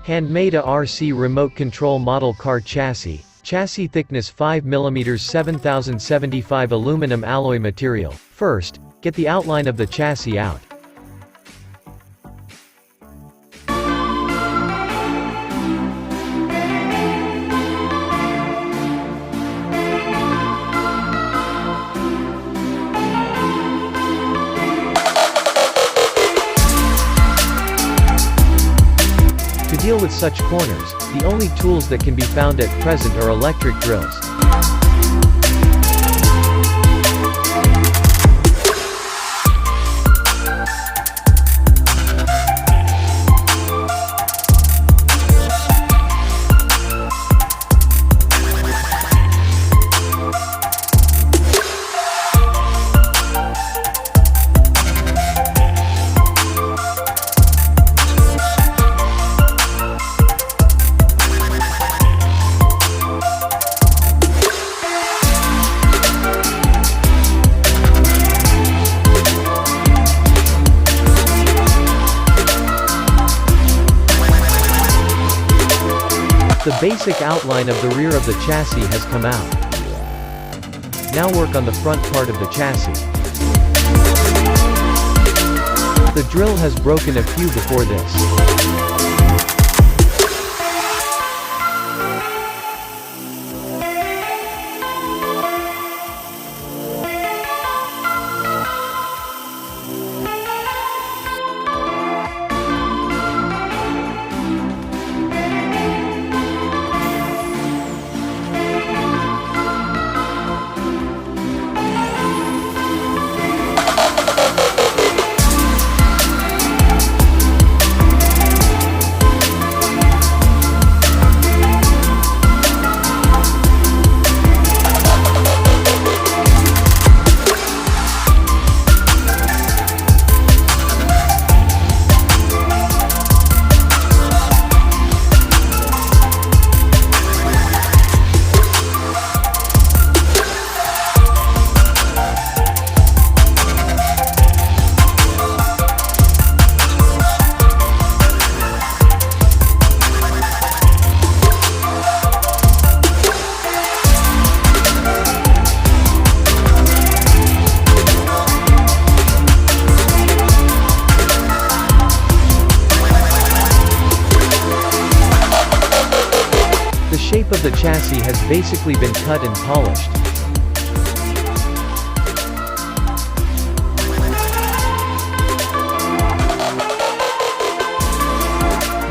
Handmade RC remote control model car chassis. Chassis thickness 5 mm 7075 aluminum alloy material. First, get the outline of the chassis out. To deal with such corners, the only tools that can be found at present are electric drills. The basic outline of the rear of the chassis has come out. Now work on the front part of the chassis. The drill has broken a few before this. The shape of the chassis has basically been cut and polished.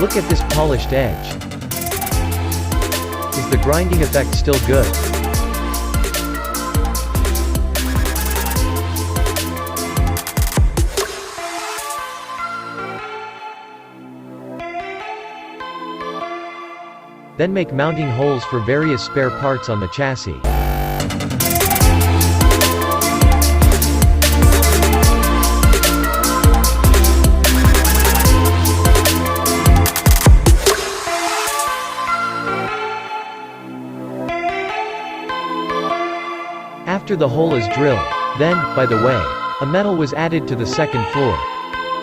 Look at this polished edge. Is the grinding effect still good? Then make mounting holes for various spare parts on the chassis. After the hole is drilled, then, by the way, a metal was added to the second floor.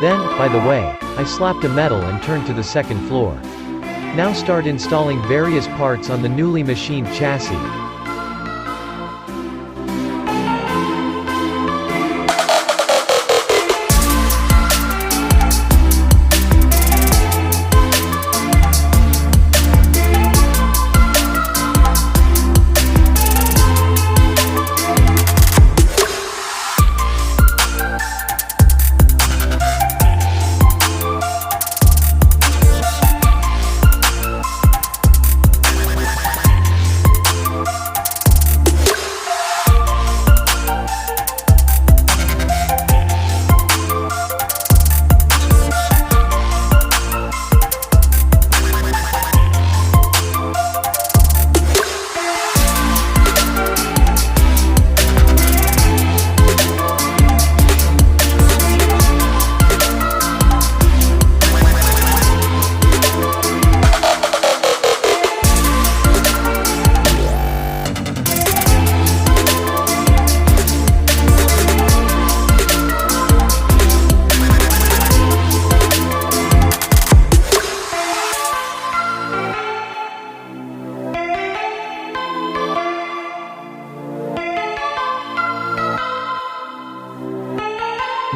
Then, by the way, I slapped a metal and turned to the second floor. Now start installing various parts on the newly machined chassis.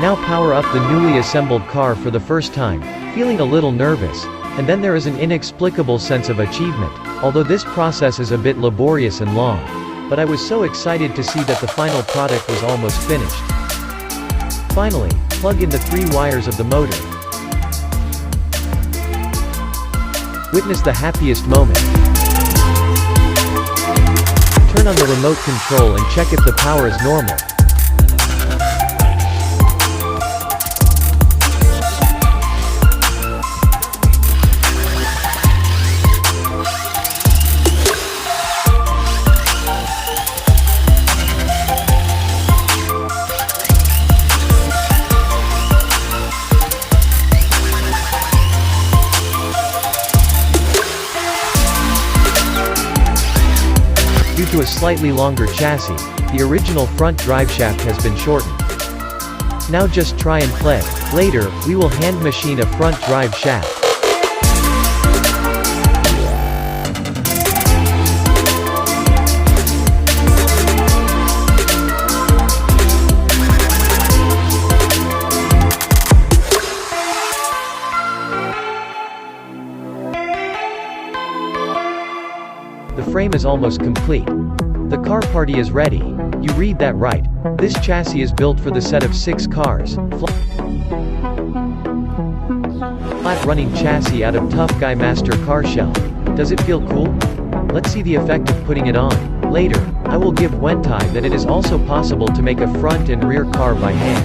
Now power up the newly assembled car for the first time, feeling a little nervous, and then there is an inexplicable sense of achievement, although this process is a bit laborious and long. But I was so excited to see that the final product was almost finished. Finally, plug in the 3 wires of the motor. Witness the happiest moment. Turn on the remote control and check if the power is normal. Due to a slightly longer chassis, the original front driveshaft has been shortened. Now just try and play. Later, we will hand machine a front drive shaft. The frame is almost complete. The car party is ready. You read that right. This chassis is built for the set of 6 cars. Flat running chassis out of Tough Guy Master car shell. Does it feel cool? Let's see the effect of putting it on. Later, I will give Wentai that it is also possible to make a front and rear car by hand.